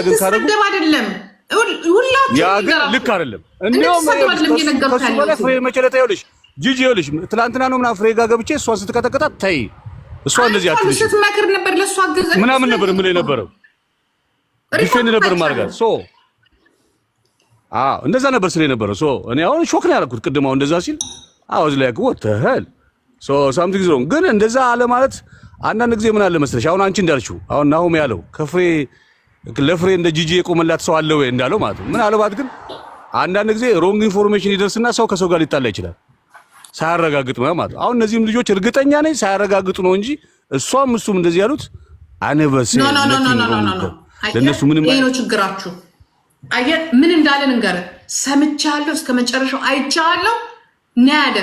ግን ካረጉ አይደለም ሁላችሁ ያ ግን ልክ አይደለም። እንደውም ከሱ በላይ ፍሬ መጨረታ ይኸውልሽ ጂጂ ይኸውልሽ ትላንትና ነው ምናምን ፍሬ ጋር ገብቼ እሷን ስትቀጠቅጣት ተይ እሷ እንደዚህ አትልሽ ስትመክር ነበር ለሷ አገዘ ምናምን ነበር ምን ነበረው ዲፌንድ ነበር ማርጋት ሶ እንደዛ ነበር ስለ ነበረው ሶ እኔ አሁን ሾክ ነው ያልኩት ቅድም አሁን እንደዛ ሲል አውዝ ላይክ what the hell ሶ something is wrong ግን እንደዛ አለ ማለት አንዳንድ ጊዜ ምን አለ መሰለሽ አሁን አንቺ እንዳልሽው አሁን ናሆም ያለው ከፍሬ ለፍሬ እንደ ጂጂ የቆመላት ሰው አለ ወይ እንዳለው ማለት ነው ምን አለባት ግን አንዳንድ ጊዜ ሮንግ ኢንፎርሜሽን ይደርስና ሰው ከሰው ጋር ሊጣላ ይችላል ሳያረጋግጥ ማለት ነው አሁን እነዚህም ልጆች እርግጠኛ ነኝ ሳያረጋግጡ ነው እንጂ እሷም እሱም እንደዚህ ያሉት አነበሰ ኖ ለነሱ ምንም ነው ችግራችሁ አየ ምን እንዳለን እንገር ሰምቻለሁ እስከመጨረሻው አይቻለሁ ናደ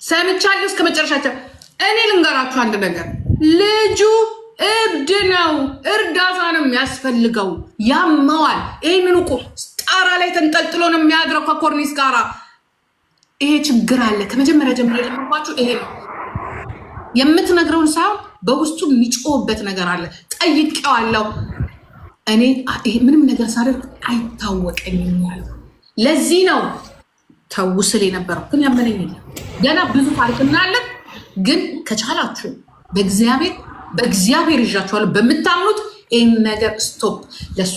ሰምቻለሁ እስከመጨረሻው እኔ ልንገራችሁ አንድ ነገር ልጁ እብድ ነው እርዳታ ነው የሚያስፈልገው ያማዋል ይሄንን እኮ ጣራ ላይ ተንጠልጥሎ ነው የሚያድረው ከኮርኒስ ጋራ ይሄ ችግር አለ ከመጀመሪያ ጀምሮ ለማባችሁ ይሄ ነው የምትነግረውን ሳይሆን በውስጡ የሚጮህበት ነገር አለ ጠይቄዋለሁ እኔ ምንም ነገር ሳደርግ አይታወቀኝም ያለው ለዚህ ነው ተውስል የነበረው ግን ያመነኝ ገና ብዙ ታሪክ እናያለን ግን ከቻላችሁ በእግዚአብሔር ይዣችኋለሁ በምታምኑት ይህን ነገር ስቶፕ ለእሷ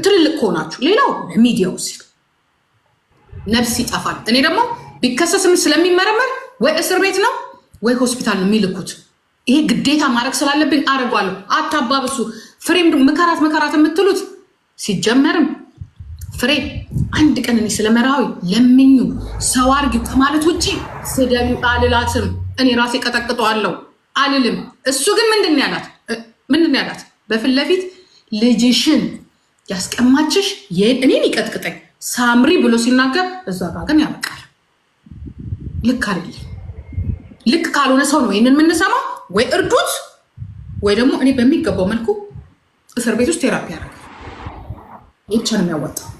ትልልቅ ከሆናችሁ ሌላው ሚዲያው ሲል ነፍስ ይጠፋል እኔ ደግሞ ቢከሰስም ስለሚመረመር ወይ እስር ቤት ነው ወይ ሆስፒታል ነው የሚልኩት ይሄ ግዴታ ማድረግ ስላለብኝ አረጋለሁ አታባብሱ ፍሬም መከራት የምትሉት ሲጀመርም ፍሬ አንድ ቀን እኔ ስለመራዊ ለምኙ ሰው አርጊው ከማለት ውጪ ስደቢ አልላትም እኔ ራሴ ቀጠቅጠዋለሁ አልልም እሱ ግን ምንድን ያላት በፊት ለፊት ልጅሽን ያስቀማችሽ እኔን ይቀጥቅጠኝ ሳምሪ ብሎ ሲናገር እዛ ጋር ግን ያበቃል ልክ አይደለም ልክ ካልሆነ ሰው ነው ይሄንን የምንሰማው ወይ እርዱት ወይ ደግሞ እኔ በሚገባው መልኩ እስር ቤት ውስጥ ቴራፒ ያደርጋል ይቻ ነው የሚያወጣው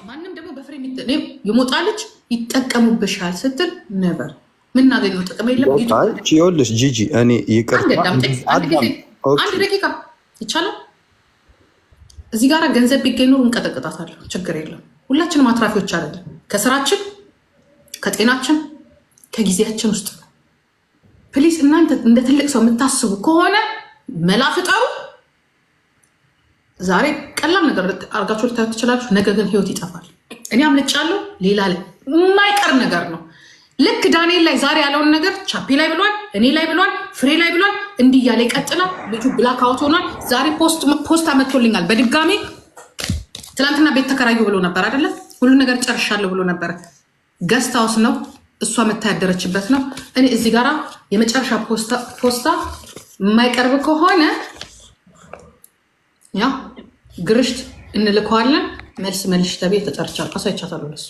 ማንም ደግሞ በፍሬ ይሞጣልች ይጠቀሙብሻል ስትል ነበር ምናገኘው ጥቅም የለም ይኸውልሽ ጂጂ እኔ ይቅርታ አንድ ደቂቃ ይቻላል እዚህ ጋር ገንዘብ ቢገኝ ኖሮ እንቀጠቅጣታለሁ ችግር የለም ሁላችንም አትራፊዎች አይደለም ከስራችን ከጤናችን ከጊዜያችን ውስጥ ነው ፕሊስ እናንተ እንደ ትልቅ ሰው የምታስቡ ከሆነ መላፍጠሩ ዛሬ ቀላል ነገር አርጋችሁ ልታዩት ትችላላችሁ ነገ ግን ህይወት ይጠፋል እኔ አምልጫለሁ ሌላ ላይ የማይቀር ነገር ነው ልክ ዳንኤል ላይ ዛሬ ያለውን ነገር ቻፒ ላይ ብሏል እኔ ላይ ብሏል ፍሬ ላይ ብሏል እንዲህ እያለ ይቀጥላል ልጁ ብላክ አውት ሆኗል ዛሬ ፖስት አመጥቶልኛል በድጋሚ ትናንትና ቤት ተከራዩ ብሎ ነበር አይደለ ሁሉ ነገር ጨርሻለሁ ብሎ ነበር ገስት ሃውስ ነው እሷ መታያደረችበት ነው እኔ እዚህ ጋራ የመጨረሻ ፖስታ የማይቀርብ ከሆነ ያ ግርሽት እንልከዋለን መልስ ተቤት ተጠርቻለሁ አሳይቻታለሁ ለሷ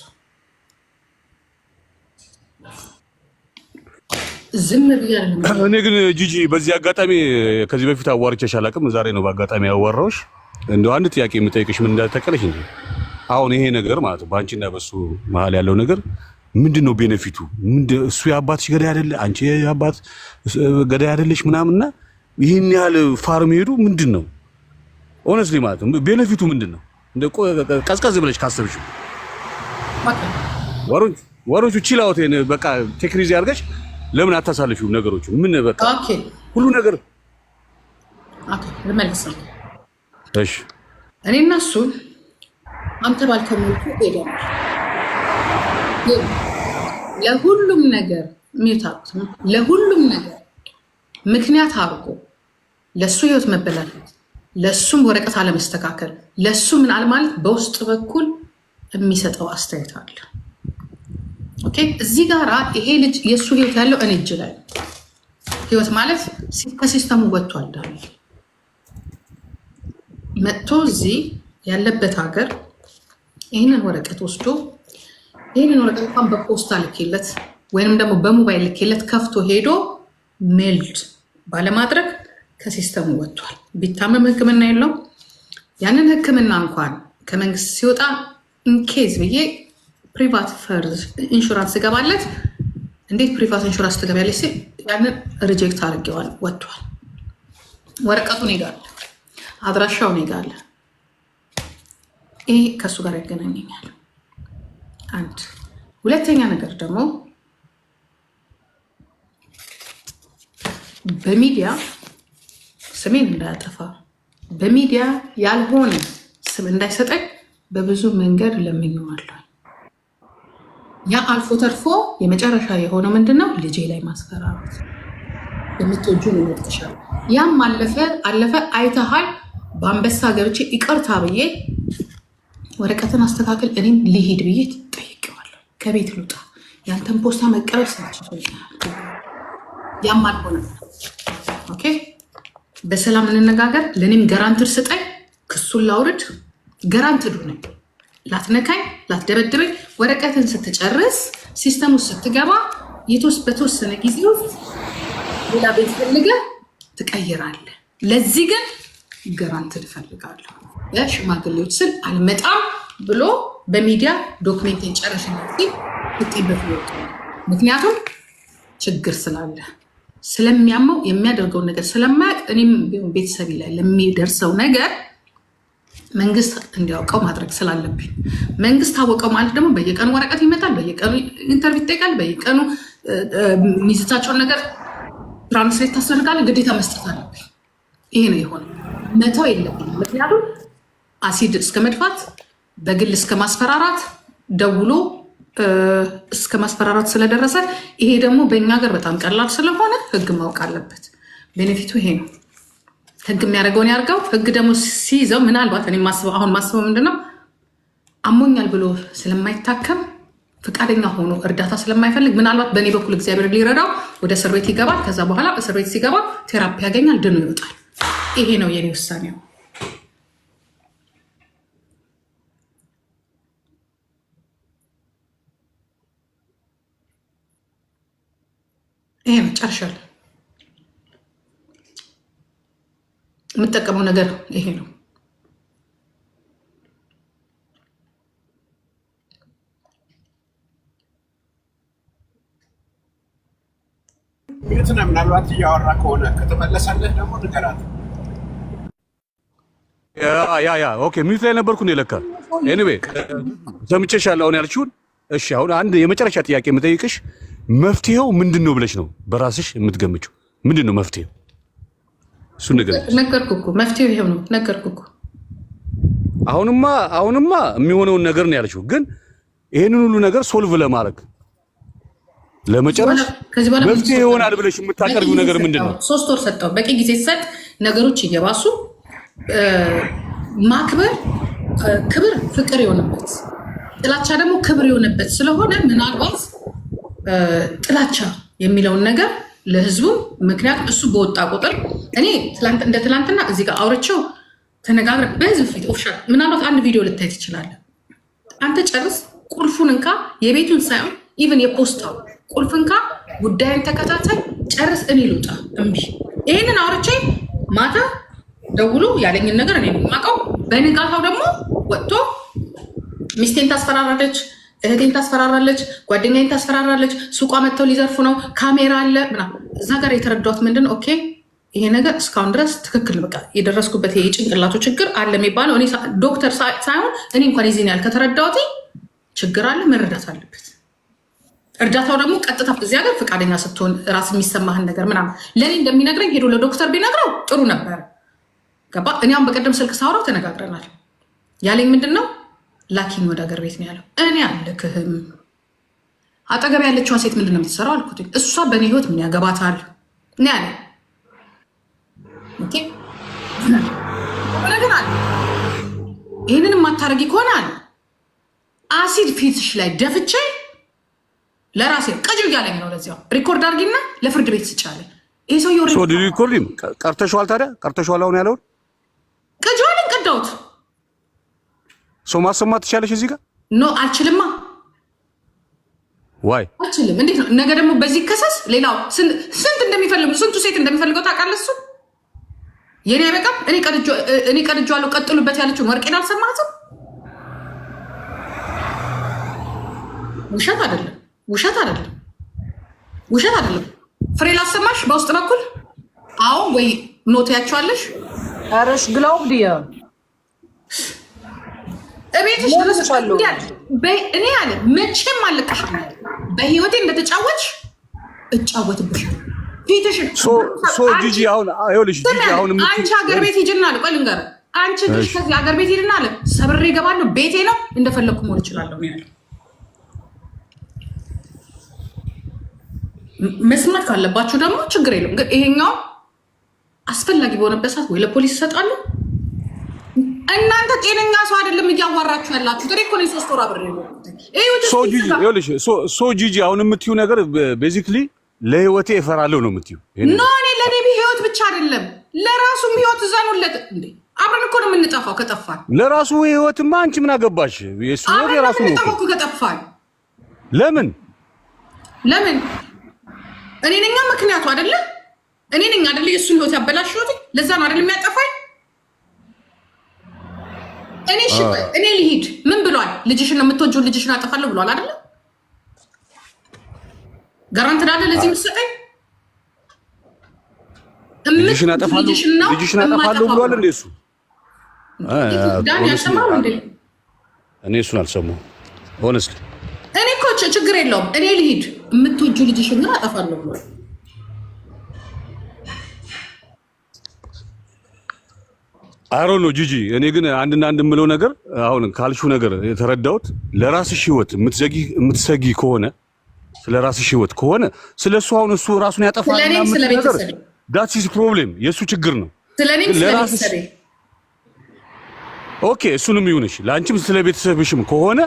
ዝም ብያለሁ እኔ ግን ጂጂ በዚህ አጋጣሚ ከዚህ በፊት አዋርቼሽ አላውቅም ዛሬ ነው በአጋጣሚ ያወራሁሽ እንደው አንድ ጥያቄ የምጠይቅሽ ምን እንዳልተቀለሽ እንጂ አሁን ይሄ ነገር ማለት ነው በአንቺና በሱ መሀል ያለው ነገር ምንድነው ቤኔፊቱ እሱ የአባትሽ ገዳይ አይደለ አንቺ የአባት ገዳይ አይደለሽ ምናምንና ይሄን ያህል ፋርም ሄዱ ምንድነው ሆነስሊ ማለት ነው ቤኔፊቱ ምንድነው እንደ ቀዝቀዝ ብለሽ ካሰብሽው ወሮቹ ቺላውት በቃ ቴክኒዚ አድርገሽ ለምን አታሳልፊው ነገሮቹ ምን በቃ ሁሉ ነገር ልመልስ እሺ እኔ እና እሱ አንተ ባልከው መልኩ ሄደናል ለሁሉም ነገር ሚታቁት ለሁሉም ነገር ምክንያት አድርጎ ለሱ ህይወት መበላለት ለሱም ወረቀት አለመስተካከል ለሱ ምን አለ ማለት በውስጥ በኩል የሚሰጠው አስተያየት አለ ኦኬ እዚህ ጋራ ይሄ ልጅ የሱ ህይወት ያለው እኔ እጅ ላይ ህይወት ማለት ከሲስተሙ ወጥቷል ዳንኤል መጥቶ እዚህ ያለበት ሀገር ይህንን ወረቀት ወስዶ ይህንን ወረቀት እንኳን በፖስታ ልኬለት ወይንም ደግሞ በሞባይል ልኬለት ከፍቶ ሄዶ ሜልድ ባለማድረግ ከሲስተሙ ወጥቷል ቢታመም ህክምና የለው ያንን ህክምና እንኳን ከመንግስት ሲወጣ ኢንኬዝ ብዬ ፕሪቫት ፈርዝ ኢንሹራንስ ገባለት እንዴት ፕሪቫት ኢንሹራንስ ተገባለች ሲል ያንን ሪጀክት አድርጌዋል ወጥቷል ወረቀቱን ሄዷል አድራሻው እኔ ጋር አለ። ይሄ ከእሱ ጋር ያገናኘኛል። አንድ ሁለተኛ ነገር ደግሞ በሚዲያ ስሜን እንዳያጠፋ በሚዲያ ያልሆነ ስም እንዳይሰጠኝ በብዙ መንገድ ለምኜዋለሁ። ያ አልፎ ተርፎ የመጨረሻ የሆነው ምንድነው? ልጄ ላይ ማስፈራራት። የምትወጁን ይወጥሻል። ያም አለፈ አይተሃል። በአንበሳ ገብቼ ይቅርታ ብዬ ወረቀትን አስተካክል እኔም ሊሄድ ብዬ ጠይቄዋለሁ። ከቤት ልውጣ፣ ያንተን ፖስታ መቀበል ስላችላል። ያም አልሆነ። ኦኬ በሰላም እንነጋገር። ለእኔም ገራንትድ ስጠኝ። ክሱን ላውርድ። ገራንትዱ ነኝ። ላትነካኝ፣ ላትደበድበኝ። ወረቀትን ስትጨርስ ሲስተሙ ስትገባ በተወሰነ ጊዜ ውስጥ ሌላ ቤት ፈልገህ ትቀይራለህ። ለዚህ ግን ገራንትድ እፈልጋለሁ። የሽማግሌዎች ስል አልመጣም ብሎ በሚዲያ ዶክሜንቴን ጨረሽ ውጤበት ይወጡ። ምክንያቱም ችግር ስላለ ስለሚያመው የሚያደርገውን ነገር ስለማያውቅ እኔም ቤተሰቤ ላይ ለሚደርሰው ነገር መንግስት እንዲያውቀው ማድረግ ስላለብኝ፣ መንግስት ታወቀው ማለት ደግሞ በየቀኑ ወረቀት ይመጣል፣ በየቀኑ ኢንተርቪው ይጠይቃል፣ በየቀኑ የሚይዝታቸውን ነገር ትራንስሌት ታስደርጋለህ። ግዴታ መስጠት አለብኝ። ይሄ ነው የሆነ። መተው የለብኝ። ምክንያቱም አሲድ እስከ መድፋት፣ በግል እስከ ማስፈራራት፣ ደውሎ እስከ ማስፈራራት ስለደረሰ ይሄ ደግሞ በእኛ ሀገር በጣም ቀላል ስለሆነ ህግ ማወቅ አለበት። ቤኔፊቱ ይሄ ነው። ህግ የሚያደርገውን ያርገው። ህግ ደግሞ ሲይዘው ምናልባት እኔ አሁን ማስበው ምንድነው አሞኛል ብሎ ስለማይታከም ፈቃደኛ ሆኖ እርዳታ ስለማይፈልግ ምናልባት በእኔ በኩል እግዚአብሔር ሊረዳው ወደ እስር ቤት ይገባል። ከዛ በኋላ እስር ቤት ሲገባ ቴራፒ ያገኛል፣ ድኖ ይወጣል። ይሄ ነው የኔ ውሳኔው። ይሄ ነው። ጨርሻለሁ። የምጠቀመው ነገር ይሄ ነው። ቤት ነው። ምናልባት እያወራ ከሆነ ከተመለሰልህ ደግሞ ንገራት። ኦኬ ሚዩት ላይ ነበርኩ ነው ለካ። ኤኒዌይ ሰምቼሻለሁ አሁን ያልሽውን። እሺ አሁን አንድ የመጨረሻ ጥያቄ የምጠይቅሽ መፍትሄው ምንድን ነው ብለሽ ነው በራስሽ የምትገምጪው? ምንድን ነው መፍትሄው? እሱ ነገር ነገርኩህ እኮ መፍትሄው ይሄው ነው። ነገርኩህ እኮ አሁንማ የሚሆነውን ነገር ነው ያልሽው። ግን ይሄንን ሁሉ ነገር ሶልቭ ለማድረግ ለመጨረስ መፍትሄ ይሆናል ብለሽ የምታቀርቢው ነገር ምንድን ነው? 3 ወር ሰጠው። በቂ ጊዜ ሰጥ። ነገሮች እየባሱ ማክበር ክብር ፍቅር የሆነበት ጥላቻ ደግሞ ክብር የሆነበት ስለሆነ ምናልባት ጥላቻ የሚለውን ነገር ለህዝቡ ምክንያቱም እሱ በወጣ ቁጥር እኔ እንደ ትላንትና እዚህ ጋር አውርቼው ተነጋግረን በህዝብ ፊት ኦፊሻል ምናልባት አንድ ቪዲዮ ልታይ ትችላለህ። አንተ ጨርስ፣ ቁልፉን እንካ፣ የቤቱን ሳይሆን ኢቨን የፖስታው ቁልፍ እንካ፣ ጉዳይን ተከታታይ ጨርስ፣ እኔ ልውጣ። እምቢ። ይህንን አውርቼ ማታ ደውሎ ያለኝን ነገር እኔ የማውቀው። በንጋታው ደግሞ ወጥቶ ሚስቴን ታስፈራራለች፣ እህቴን ታስፈራራለች፣ ጓደኛዬን ታስፈራራለች፣ ሱቋ መጥተው ሊዘርፉ ነው፣ ካሜራ አለ ምናምን። እዛ ጋር የተረዳሁት ምንድን ነው? ኦኬ ይሄ ነገር እስካሁን ድረስ ትክክል በቃ የደረስኩበት የጭንቅላቱ ችግር አለ የሚባለው እኔ ዶክተር ሳይሆን እኔ እንኳን የዚህን ያህል ከተረዳሁት ችግር አለ፣ መረዳት አለበት። እርዳታው ደግሞ ቀጥታ እዚህ ሀገር ፈቃደኛ ስትሆን ራስ የሚሰማህን ነገር ምናምን ለእኔ እንደሚነግረኝ ሄዶ ለዶክተር ቢነግረው ጥሩ ነበር። ገባ? እኔም በቀደም ስልክ ሳውራው ተነጋግረናል። ያለኝ ምንድን ነው ላኪኝ ወደ ሀገር ቤት ነው ያለው። እኔ አልክህም። አጠገብ ያለችዋ ሴት ምንድን ነው የምትሰራው አልኩት። እሷ በእኔ ህይወት ምን ያገባታል እኔ ያለ ነገር አለ። ይህንን የማታረጊ ከሆነ አለ አሲድ ፊትሽ ላይ ደፍቼ ለራሴ ቅጅ እያለኝ ነው። ለዚያው ሪኮርድ አድርጊና ለፍርድ ቤት ስጫለ ይህ ሰው ሪኮርድ ቀርተሸዋል። ታዲያ ቀርተሸዋል። አሁን ያለውን ቅጅዋን ቀዳሁት። ሰው ማሰማት ትችላለሽ እዚህ ጋር ኖ አልችልማ። ዋይ አልችልም። እንዴት ነው ነገ ደግሞ በዚህ ከሰስ ሌላው ስንት እንደሚፈልጉ ስንቱ ሴት እንደሚፈልገው ታውቃለህ? እሱ የኔ አይበቃም። እኔ ቀድጄዋለሁ ቀጥሉበት ያለችውን ወርቄን አልሰማትም። ውሸት አይደለም፣ ውሸት አይደለም፣ ውሸት አይደለም። ፍሬ ላሰማሽ በውስጥ በኩል አዎ ወይ ኖት ያቸዋለሽ አረሽ ግላውብ ዲያ እቤትሽ ድረስ እኔ አለ መቼም አልቀሽም። በህይወቴ እንደተጫወትሽ እጫወትብሻለሁ። ፊትሽን ሶ ጂጂ አሁን ይኸውልሽ ጂጂ አሁን አንቺ ሀገር ቤት ሂጂና አለ ቆይ ልንገርህ አንቺ ልጅ ከዚህ ሀገር ቤት ሂጂና አለ ሰብሬ እገባለሁ። ቤቴ ነው እንደፈለኩ መሆን እችላለሁ ነው ያለው። መስማት ካለባችሁ ደግሞ ችግር የለም። ግን ይሄኛው አስፈላጊ በሆነበት ሰዓት ወይ ለፖሊስ ይሰጣሉ። እናንተ ጤነኛ ሰው አይደለም እያዋራችሁ ያላችሁ። እኔ እኮ ነው 3 ወር አብሬ ነው ሶ ጂጂ አሁን የምትዩ ነገር ቤዚክሊ ለህይወቴ እፈራለሁ ነው የምትዩ። ኖ እኔ ለኔ ህይወት ብቻ አይደለም ለራሱም ህይወት ዘኑለት እንዴ። አብረን እኮ ነው የምንጠፋው ከጠፋን። ለራሱ ህይወትማ አንቺ ምን አገባሽ? የሱ ህይወት የራሱ ነው እኮ ከጠፋን። ለምን እኔ ነኝ ምክንያቱ አይደለ? እኔ ነኝ አይደለ የሱን ህይወት ያበላሽሁት። ለዛ ነው አይደል የሚያጠፋኝ። እኔ ልሂድ ምን ብሏል? ልጅሽን የምትወጂው ልጅሽን አጠፋለሁ ብሏል አይደለ? ጋራንት ዳለ ለዚህ ምሰጠኝ ልጅሽን አጠፋለሁ ብሏል እንዴ እሱ? ዳን ያሰማው እንዴ? እኔ እሱን አልሰማሁም ሆነስሊ። እኔ እኮ ችግር የለውም እኔ ልሂድ የምትወጂው ልጅሽን ግን አጠፋለሁ ብሏል። አሮ ነው ጂጂ። እኔ ግን አንድና አንድ የምለው ነገር አሁን ካልሹ ነገር የተረዳሁት ለራስሽ ህይወት የምትሰጊ ከሆነ ስለራስሽ ህይወት ከሆነ ስለሱ አሁን እሱ ራሱን ያጠፋል እና ነገር ዳትስ ሂዝ ፕሮብሌም የሱ ችግር ነው። ለራስሽ ኦኬ እሱንም ይሁንሽ። ለአንቺም ስለ ቤተሰብሽም ከሆነ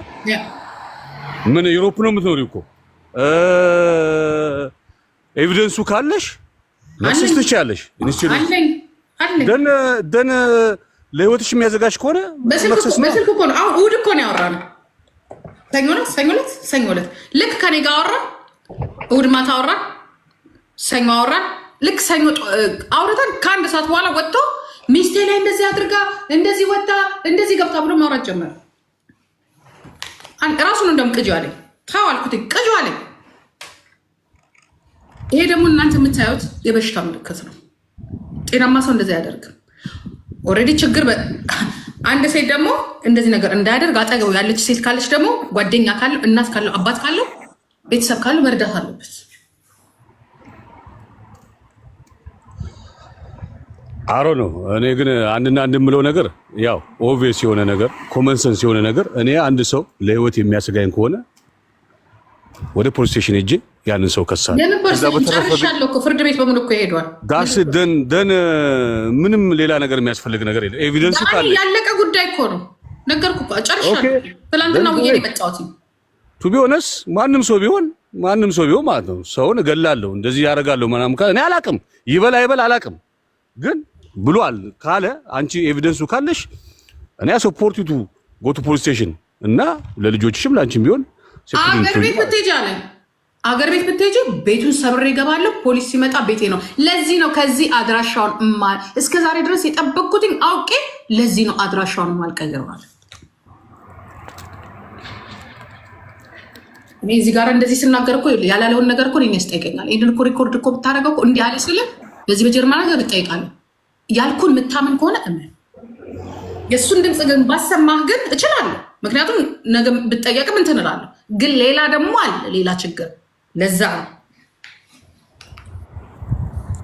ምን ዩሮፕ ነው የምትኖሪው እኮ ኤቪደንሱ ካለሽ መክሰስ ትችያለሽ። ደን ለህይወትሽ የሚያዘጋጅ ከሆነ በስልክ እኮ ነው። አሁን እሑድ እኮ ነው ያወራነው። ሰኞ ዕለት ልክ ከኔ ጋር አወራን። እሑድ ማታ አወራን። ሰኞ አወራን። ልክ ሰኞ አውርተን ከአንድ ሰዓት በኋላ ወጥቶ ሚስቴ ላይ እንደዚህ አድርጋ እንደዚህ ወጣ እንደዚህ ገብታ ብሎ ማውራት ጀመረ። ራሱን እንደውም ቅጂው አለኝ። ታው አልኩት ቅጂው አለኝ። ይሄ ደግሞ እናንተ የምታዩት የበሽታ ምልክት ነው። ጤናማ ሰው እንደዚህ አያደርግም። ኦልሬዲ ችግር አንድ ሴት ደግሞ እንደዚህ ነገር እንዳያደርግ አጠገቡ ያለች ሴት ካለች ደግሞ ጓደኛ ካለው እናት ካለው አባት ካለው ቤተሰብ ካለው መርዳት አለበት። አሮ ነው። እኔ ግን አንድና አንድ የምለው ነገር ያው ኦብቪየስ የሆነ ነገር ኮመን ሴንስ የሆነ ነገር እኔ አንድ ሰው ለህይወት የሚያሰጋኝ ከሆነ ወደ ፖሊስ ስቴሽን ሄጄ ያንን ሰው ከሳለ ፍርድ ቤት በሙሉ እኮ ሄዷል። ዳስ ደን ምንም ሌላ ነገር የሚያስፈልግ ነገር የለም። ኤቪደንስ ካለ ያለቀ ጉዳይ እኮ ነው። ነገርኩ እኮ ጨርሻለሁ። ትናንትና ውዬ ነው የመጣሁት። ቱ ቢ ኦነስት ማንም ሰው ቢሆን ማለት ነው ሰውን እገላለሁ እንደዚህ ያደርጋለሁ ምናምን ካለ እኔ አላቅም ይበል አላቅም ግን ብሏል ካለ አንቺ ኤቪደንሱ ካለሽ እኔ ሰፖርት ዩ ቱ ጎ ቱ ፖሊስ ስቴሽን እና ለልጆችሽም ላንቺም ቢሆን አገር ቤት ብትሄጂ ቤቱን ሰብሬ እገባለሁ። ፖሊስ ሲመጣ ቤቴ ነው። ለዚህ ነው ከዚህ አድራሻውን እስከ ዛሬ ድረስ የጠበቅኩትኝ አውቄ ለዚህ ነው አድራሻውን ማልቀይረዋል። እኔ እዚህ ጋር እንደዚህ ስናገር እኮ ያላለውን ነገር እኮ እኔን ያስጠይቀኛል። ይህንን እኮ ሪኮርድ እኮ ብታደርገው እኮ እንዲህ አለ ስለ በዚህ በጀርመን ሀገር እጠይቃለሁ። ያልኩን የምታምን ከሆነ እመን። የእሱን ድምፅ ግን ባሰማህ ግን እችላለሁ። ምክንያቱም ነገ ብጠየቅም እንትን እላለሁ። ግን ሌላ ደግሞ አለ ሌላ ችግር። ለዛ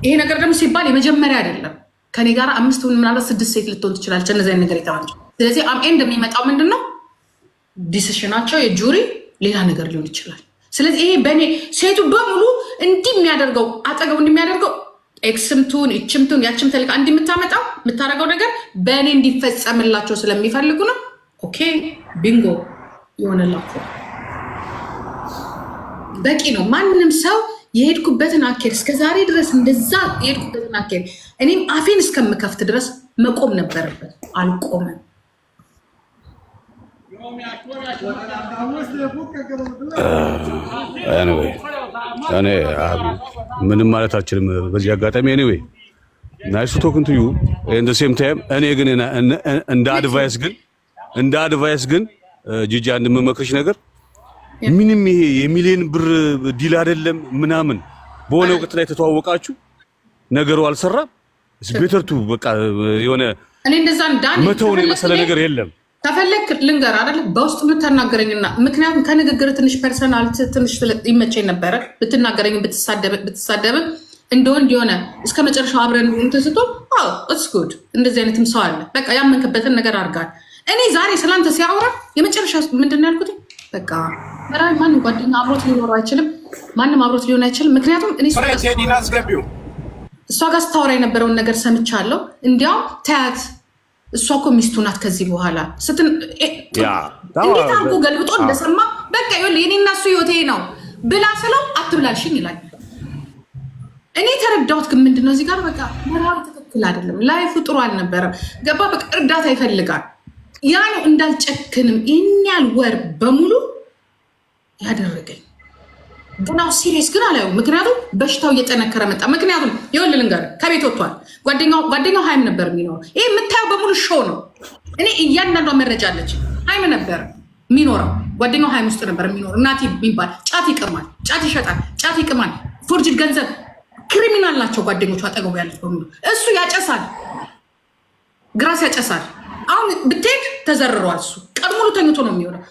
ይሄ ነገር ደግሞ ሲባል የመጀመሪያ አይደለም። ከኔ ጋር 5 ምናልባት 6 ሴት ልትሆን ትችላለች። እነዚህ አይነት ነገር የተባለ ስለዚህ አምኤንድ የሚመጣው ምንድን ነው? ዲሲሽናቸው የጁሪ ሌላ ነገር ሊሆን ይችላል። ስለዚህ ይሄ በእኔ ሴቱ በሙሉ እንዲህ የሚያደርገው አጠገቡ እንደሚያደርገው ኤክስምቱን እችምቱን ያችም ተልቃ እንዲህ የምታደርገው ነገር በእኔ እንዲፈጸምላቸው ስለሚፈልጉ ነው። ኦኬ ቢንጎ ይሆንላቸው በቂ ነው። ማንም ሰው የሄድኩበትን አኬድ እስከዛሬ ድረስ እንደዛ የሄድኩበትን አኬድ እኔም አፌን እስከምከፍት ድረስ መቆም ነበረበት። አልቆመም። እኔ ምንም ማለት አልችልም በዚህ አጋጣሚ። ኤኒዌይ ናይስ ቱ ቶክን ቱ ዩ ኤንድ ሴም ታይም። እኔ ግን እንደ አድቫይስ ግን ጂጂ አንድ የምመክርሽ ነገር ምንም ይሄ የሚሊዮን ብር ዲል አይደለም ምናምን። በሆነ ወቅት ላይ ተተዋወቃችሁ ነገሩ አልሰራም። ስቤተርቱ በቃ የሆነ እኔ እንደዛ ዳኒ መተውን የመሰለ ነገር የለም። ተፈለክ ልንገር አይደል በውስጥ የምትናገረኝና ምክንያቱም ከንግግር ትንሽ ፐርሰናል ትንሽ ይመቸኝ ነበረ ብትናገረኝ ብትሳደብ እንደወንድ የሆነ እስከ መጨረሻው አብረን እንተስቶ ኢትስ ጉድ እንደዚህ አይነትም ሰው አለ። በቃ ያመንከበትን ነገር አድርጋል። እኔ ዛሬ ስላንተ ሲያወራ የመጨረሻ ምንድን ነው ያልኩት? በቃ መራዊ ማንም ጓደኛ አብሮት ሊኖረው አይችልም፣ ማንም አብሮት ሊሆን አይችልም። ምክንያቱም እኔ እሷ ጋር ስታወራ የነበረውን ነገር ሰምቻለሁ። እንዲያውም ተያት እሷ እኮ ሚስቱ ናት ከዚህ በኋላ እንዴት አርጎ ገልብጦ እንደሰማ በቃ ይኸውልህ የኔና እሱ ህይወቴ ነው ብላ ስለው አትብላልሽኝ ይላል። እኔ ተረዳሁት። ግን ምንድነው እዚህ ጋር በቃ መራዊ ትክክል አይደለም፣ ላይፉ ጥሩ አልነበረም። ገባ በቃ እርዳታ ይፈልጋል። ያ ነው እንዳልጨክንም ይህን ያህል ወር በሙሉ ያደረገኝ። ግን አሁን ሲሪየስ ግን አላየው። ምክንያቱም በሽታው እየጠነከረ መጣ። ምክንያቱም ይኸውልህ ልንገርህ ከቤት ወጥቷል። ጓደኛው ሀይም ነበር የሚኖረው። ይሄ የምታየው በሙሉ ሾው ነው። እኔ እያንዳንዷ መረጃ አለች። ሀይም ነበር የሚኖረው። ጓደኛው ሀይም ውስጥ ነበር የሚኖረው። እናቴ የሚባል ጫት ይቅማል፣ ጫት ይሸጣል፣ ጫት ይቅማል፣ ፎርጅድ ገንዘብ ክሪሚናል ናቸው ጓደኞቹ አጠገቡ ያሉት በሙሉ። እሱ ያጨሳል፣ ግራስ ያጨሳል። አሁን ብትሄድ ተዘርሯል። እሱ ቀን ሙሉ ተኝቶ ነው የሚሆነው።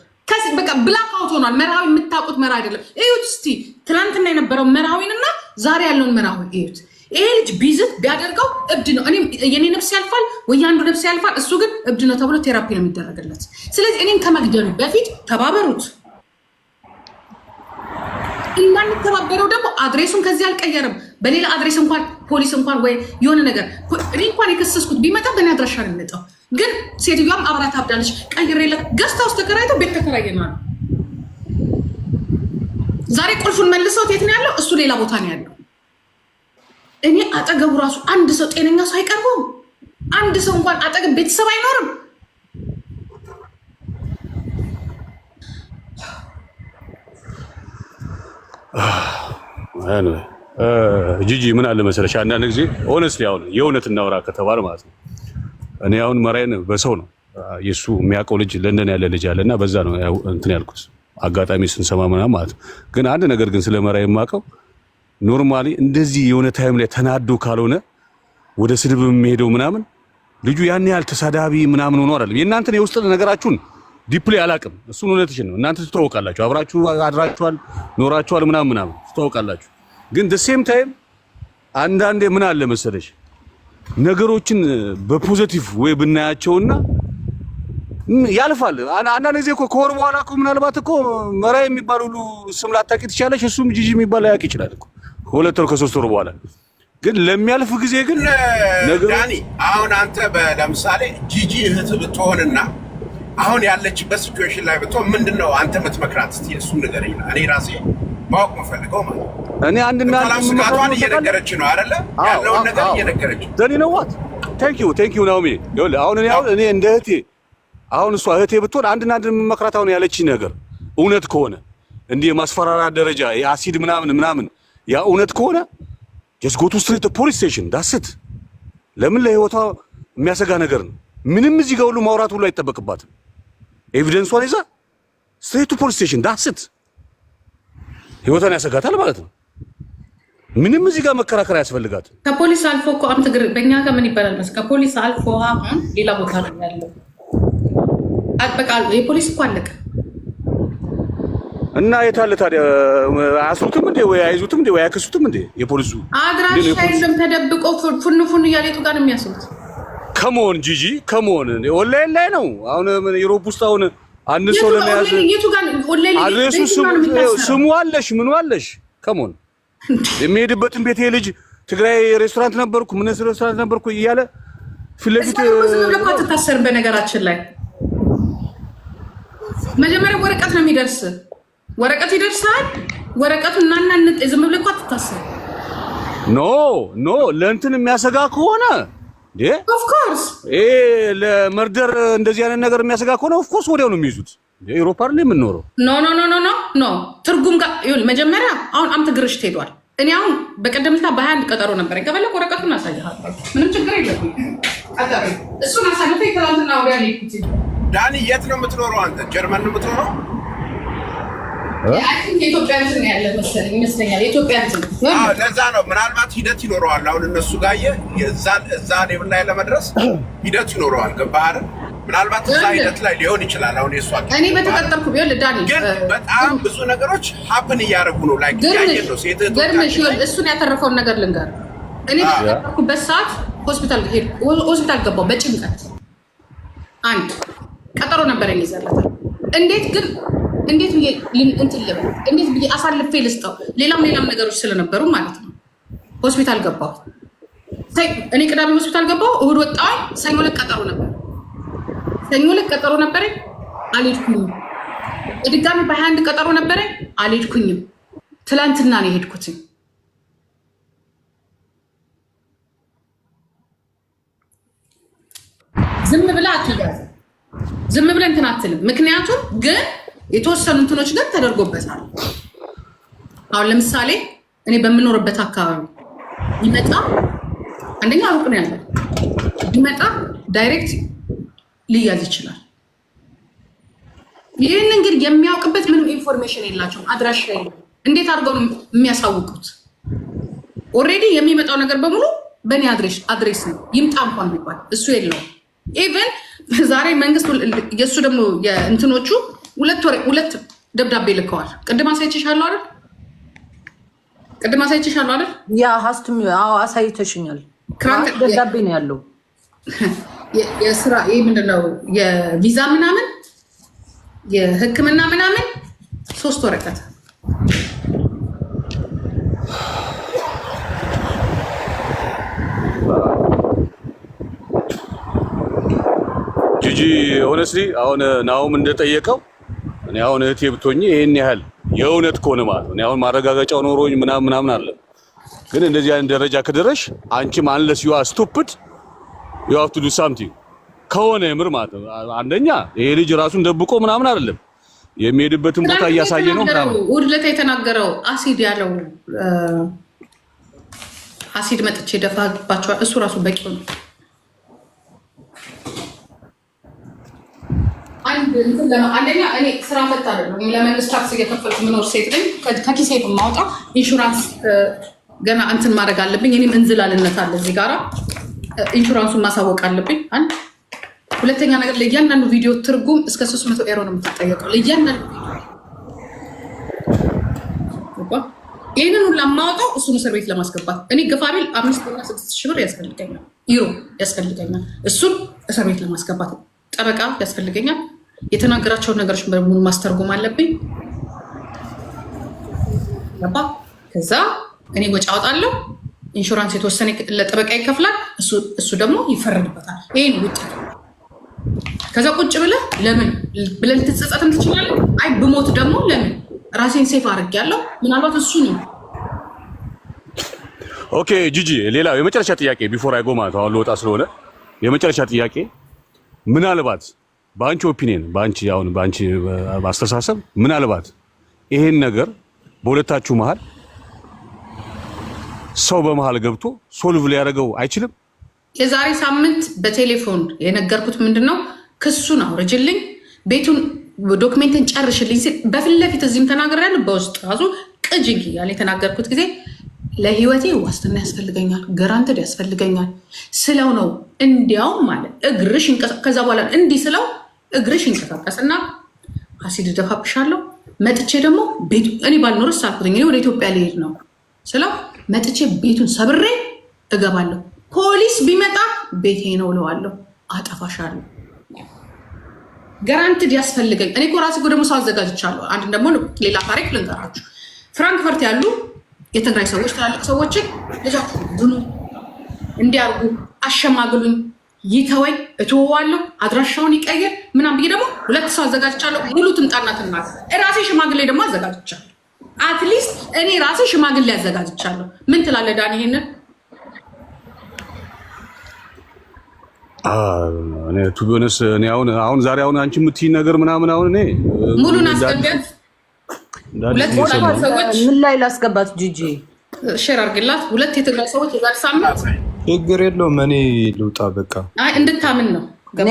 በቃ ብላክ አውት ሆኗል። መርሃዊ የምታውቁት መርሃዊ አይደለም። እዩት እስቲ ትናንትና የነበረው መርሃዊንና ዛሬ ያለውን መርሃዊ እዩት። ይሄ ልጅ ቢዝት ቢያደርገው እብድ ነው። እኔም የኔ ነፍስ ያልፋል ወይ አንዱ ነፍስ ያልፋል። እሱ ግን እብድ ነው ተብሎ ቴራፒ ነው የሚደረግለት። ስለዚህ እኔም ከመግደሉ በፊት ተባበሩት። የማንተባበረው ደግሞ አድሬሱን ከዚህ አልቀየርም። በሌላ አድሬስ እንኳን ፖሊስ እንኳን ወይ የሆነ ነገር እኔ እንኳን የከሰስኩት ቢመጣ በእኔ አድራሻ ነው የሚመጣው። ግን ሴትዮዋም አብራት አብዳለች። ቀይሬለት ገስት ሃውስ ተከራይተው ቤት ተከራየናል። ዛሬ ቁልፉን መልሰውት የት ነው ያለው? እሱ ሌላ ቦታ ነው ያለው። እኔ አጠገቡ ራሱ አንድ ሰው ጤነኛ ሰው አይቀርበውም። አንድ ሰው እንኳን አጠገብ ቤተሰብ አይኖርም። ጂጂ ምን አለ መሰለሽ አንዳንድ ጊዜ ሆነስሊ አሁን የእውነት እናወራ ከተባለ ማለት ነው እኔ አሁን መራይን በሰው ነው የሱ የሚያውቀው ልጅ ለንደን ያለ ልጅ አለና በዛ ነው እንትን ያልኩት አጋጣሚ ስንሰማ ምናምን ማለት ነው። ግን አንድ ነገር ግን ስለ መራይ የማውቀው ኖርማሊ እንደዚህ የሆነ ታይም ላይ ተናዶ ካልሆነ ወደ ስድብ የሚሄደው ምናምን ልጁ ያን ያህል ተሳዳቢ ምናምን ሆኖ አይደለም። የእናንተን የውስጥ ነገራችሁን ዲፕሊ አላውቅም። እሱን እውነትሽን ነው። እናንተ ትተዋወቃላችሁ፣ አብራችሁ አድራችኋል፣ ኖራችኋል ምናምን ትተዋወቃላችሁ። ግን the same time አንዳንዴ ምን አለ መሰለሽ ነገሮችን በፖዚቲቭ ወይ ብናያቸውና ያልፋል። አንዳንድ ጊዜ እኮ ከወር በኋላ እኮ ምናልባት እኮ መራይ የሚባል ሁሉ ስም ላታውቂ ትችያለሽ። እሱም ጂጂ የሚባል ላያውቅ ይችላል እኮ ከሁለት ወር ከሶስት ወር በኋላ ግን ለሚያልፍ ጊዜ ግን ነገሩ ዳኒ አሁን አንተ ለምሳሌ ጂጂ እህት ብትሆንና አሁን ያለችበት ሲቹዌሽን ላይ ብትሆን ምንድነው አንተ የምትመክራት? እስቲ እሱን ንገረኝ። እኔ ራሴ ማወቅ የምፈልገው ማለት ነው። እኔ አንድና ስጋቷን እየነገረች ነው አይደለ? ያለውን ነገር እየነገረች ደኒ ነው ዋት ቴንክ ዩ ናኦሚ። ይኸውልህ አሁን እኔ እንደ እህቴ አሁን እሷ እህቴ ብትሆን አንድና አንድ የምመክራት አሁን ያለችኝ ነገር እውነት ከሆነ እንዲህ የማስፈራራት ደረጃ የአሲድ ምናምን ያ እውነት ከሆነ just go to street police station ዳስት ለምን ለህይወቷ የሚያሰጋ ነገር ነው። ምንም እዚህ ጋር ሁሉ ማውራት ሁሉ አይጠበቅባትም። ኤቪደንሷን ይዛ ስትሬት ቱ ፖሊስ ስቴሽን ዳስት ህይወቷን ያሰጋታል ማለት ነው። ምንም እዚህ ጋር መከራከር አያስፈልጋትም። ከፖሊስ አልፎ እኮ አንተ በእኛ ጋር ምን ይባላል መሰለህ? ከፖሊስ አልፎ አሁን ሌላ ቦታ ነው ያለው። በቃ የፖሊስ እኮ አለቀ እና የታለ ታዲያ? አያስሩትም እንዴ ወይ አይዙትም እንዴ ወይ አያከሱትም እንዴ? የፖሊሱ አድራሻ የለም ተደብቆ ፉን እያሌቱ ጋር ነው የሚያስሩት። ከመሆን ጂጂ ከመሆን ኦንላይን ላይ ነው አሁን ዩሮፕ ውስጥ አሁን አንድ ሰው ለመያዝ አድሬሱ ስሙ አለሽ ምን አለሽ ከመሆን የሚሄድበትን ቤት ልጅ ትግራይ ሬስቶራንት ነበርኩ ምን ሬስቶራንት ነበርኩ እያለ ፍለፊት ለቋት ታሰር። በነገራችን ላይ መጀመሪያ ወረቀት ነው የሚደርስ። ወረቀት ይደርሳል። ወረቀቱን እናንተ ዝም ብለህ እኮ አትታሰር። ኖ ለእንትን የሚያሰጋ ከሆነ ኦፍ ኮርስ ለመርደር እንደዚህ አይነት ነገር የሚያሰጋ ከሆነ ኦፍ ኮርስ ወዲያው ነው የሚይዙት። የአውሮፓ አይደል የምንኖረው? ኖ ትርጉም ጋር ይሁን። መጀመሪያ አሁን አምተ ግርሽ ትሄዷል። እኔ አሁን በቀደምታ በ21 ቀጠሮ ነበር። ከፈለክ ወረቀቱን አሳይሃለሁ። ምንም ችግር የለም። አጣሪ እሱን አሳልፈ ይተላንትና ወዲያ ነው። ዳኒ የት ነው የምትኖረው አንተ? ጀርመን ነው የምትኖረው? የኢትዮጵያ እንትን ያለ መሰለኝ ይመስለኛል። የኢትዮጵያ እንትን ለዛ ነው ምናልባት ሂደት ይኖረዋል። አሁን እነሱ ጋር እዛ ሌብል ላይ ለመድረስ ሂደት ይኖረዋል። ገባህ አይደል? ምናልባት እዛ ሂደት ላይ ሊሆን ይችላል። አሁን የእሷ እኔ በተቀጠልኩ ቢሆን ዳኒ ግን በጣም ብዙ ነገሮች ሀፕን እያደረጉ ነው። ላይ ያየን ነው ሴት እሱን ያተረፈውን ነገር ልንገር። እኔ በተቀጠልኩበት ሰዓት ሆስፒታል ገባሁ በጭንቀት። አንድ ቀጠሮ ነበረኝ ይዘላታል። እንዴት ብዬ እንትን ልበል? እንዴት ብዬ አሳልፌ ልስጠው? ሌላም ነገሮች ስለነበሩ ማለት ነው። ሆስፒታል ገባሁ። እኔ ቅዳሜ ሆስፒታል ገባሁ፣ እሑድ ወጣሁ። ሰኞ ዕለት ቀጠሮ ነበረኝ፣ አልሄድኩኝም። ድጋሚ በ21 ቀጠሮ ነበረኝ፣ አልሄድኩኝም። ትላንትና ነው የሄድኩት። ዝም ብላ አትያዝ፣ ዝም ብለን እንትን አትልም። ምክንያቱም ግን የተወሰኑ እንትኖች ግን ተደርጎበታል። አሁን ለምሳሌ እኔ በምኖርበት አካባቢ ይመጣ አንደኛ ሩቅ ነው ያለው፣ ይመጣ ዳይሬክት ሊያዝ ይችላል። ይህንን ግን የሚያውቅበት ምንም ኢንፎርሜሽን የላቸውም። አድራሻ የለም። እንዴት አድርገው ነው የሚያሳውቁት? ኦልሬዲ የሚመጣው ነገር በሙሉ በእኔ አድሬስ ነው። ይምጣ እንኳን ቢባል እሱ የለውም። ኢቨን ዛሬ መንግስት የእሱ ደግሞ የእንትኖቹ ሁለት ደብዳቤ ልከዋል። ቅድም አሳይቼሻለሁ አይደል? ያ ሀስቱም አሳይተሽኛል። ደብዳቤ ነው ያለው። የስራ ይህ ምንድነው? የቪዛ ምናምን የሕክምና ምናምን 3 ወረቀት ጂጂ ሆነስሊ አሁን ናሁም እንደጠየቀው እኔ አሁን እህቴ ብትሆኚ ይሄን ያህል የእውነት ከሆነ ማለት ነው አሁን ማረጋገጫው ኖሮኝ ምናምን አለ። ግን እንደዚህ አይነት ደረጃ ከደረሽ አንቺም አንለስ ዩ አር ስቱፒድ ዩ ሃቭ ቱ ዱ ሳምቲንግ ከሆነ የምር ማለት ነው። አንደኛ ይሄ ልጅ ራሱን ደብቆ ምናምን አይደለም የሚሄድበትን ቦታ እያሳየ ነው ምናምን። ውድለታ የተናገረው አሲድ ያለው አሲድ መጥቼ ደፋባቸዋል። እሱ ራሱ በቂ ነው። አንደኛ እኔ ስራ ፈታ አይደለም፣ ለመንግስት ታክስ እየከፈልኩ የምኖር ሴት ነኝ። ከኪሴ የማውጣ ኢንሹራንስ ገና እንትን ማድረግ አለብኝ። እኔም እንዝላልነት አለ እዚህ ጋራ ኢንሹራንሱን ማሳወቅ አለብኝ። አንድ ሁለተኛ ነገር ለእያንዳንዱ ቪዲዮ ትርጉም እስከ 300 ኤሮ ነው የምትጠየቀው ለእያንዳንዱ ቪዲዮ። ይህንን ሁላ የማወጣው እሱን እስር ቤት ለማስገባት እኔ ገፋቢል 5-6 ሺህ ብር ያስፈልገኛል፣ ዩሮ ያስፈልገኛል። እሱን እስር ቤት ለማስገባት ጠበቃ ያስፈልገኛል። የተናገራቸውን ነገሮች በሙሉ ማስተርጎም አለብኝ። ገባ? ከዛ እኔ ወጪ አወጣለሁ። ኢንሹራንስ የተወሰነ ለጠበቃ ይከፍላል። እሱ ደግሞ ይፈረድበታል። ይሄን ውጤት ከዛ ቁጭ ብለህ ለምን ብለን ልትጸጸትም ትችላለህ። አይ ብሞት ደግሞ ለምን ራሴን ሴፍ አድርጌያለሁ። ምናልባት እሱ ነው። ኦኬ ጂጂ፣ ሌላው የመጨረሻ ጥያቄ ቢፎር አይ ጎ ማለት አሁን ልወጣ ስለሆነ የመጨረሻ ጥያቄ ምናልባት በአንቺ ኦፒኒየን በአንቺ አስተሳሰብ ምናልባት ይሄን ነገር በሁለታችሁ መሀል ሰው በመሀል ገብቶ ሶልቭ ሊያደርገው አይችልም? የዛሬ ሳምንት በቴሌፎን የነገርኩት ምንድነው ክሱን አውርጅልኝ፣ ቤቱን ዶክሜንትን ጨርሽልኝ ሲል በፊት ለፊት እዚህም ተናግሬያለሁ። በውስጥ ራሱ ቅጅግ ያለ የተናገርኩት ጊዜ ለህይወቴ ዋስትና ያስፈልገኛል፣ ገራንትድ ያስፈልገኛል ስለው ነው። እንዲያውም ማለት እግርሽ ከዛ በኋላ እንዲህ ስለው እግርሽ ይንቀሳቀስና አሲድ ደፋብሻለሁ መጥቼ ደግሞ ቤቱ እኔ ባልኖርስ አልኩት። እኔ ወደ ኢትዮጵያ ሊሄድ ነው ስለው መጥቼ ቤቱን ሰብሬ እገባለሁ። ፖሊስ ቢመጣ ቤቴ ነው እለዋለሁ፣ አጠፋሻለሁ። ገራንትድ ያስፈልገኝ። እኔ እኮ ራሴ ደግሞ ሰው አዘጋጅቻለሁ። አንድ ደግሞ ሌላ ታሪክ ልንገራችሁ። ፍራንክፈርት ያሉ የትግራይ ሰዎች ትላልቅ ሰዎችን ልጃችሁ ብኑ እንዲያርጉ አሸማግሉኝ፣ ይተወኝ፣ እትወዋለሁ፣ አድራሻውን ይቀየር ምናምን ብዬ ደግሞ 2 ሰው አዘጋጅቻለሁ። ሙሉ ትምጣናትና ራሴ ሽማግሌ ደግሞ አዘጋጅቻለሁ። አትሊስት እኔ ራሴ ሽማግሌ አዘጋጅቻለሁ። ምን ትላለህ ዳን? ይሄንን እኔ ቱ ቢሆንስ እኔ አሁን ዛሬ አንቺ የምትይኝ ነገር ምናምን አሁን እኔ ሙሉን አስገባት። 2 ሰዎች ምን ላይ ላስገባት? ጂጂ ሼር አድርግላት። 2 የትግራይ ሰዎች የዛሬ ሳምንት ችግር የለውም። እኔ ልውጣ በቃ። አይ እንድታምን ነው እኔ